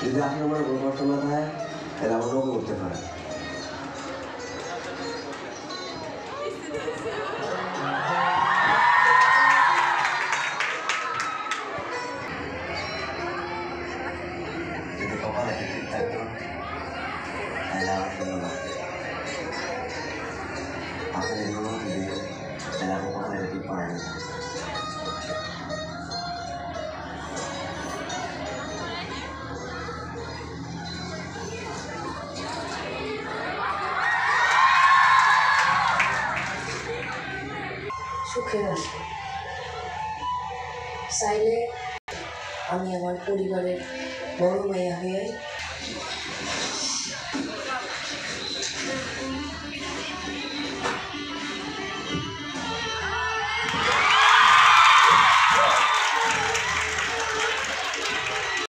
যদি আপনার মনে কোনো কষ্ট না থাকে তাহলে আমার নৌকা করতে পারে। যদি কপালে ঠিক থাকতো তাহলে আমার শুনলো না, আপনি যদি অনুমতি দিয়ে তাহলে আপনি কপালে ঠিক পারেন না। সুখে আছি চাইলে আমি আমার পরিবারের বড় মাইয়া হয়ে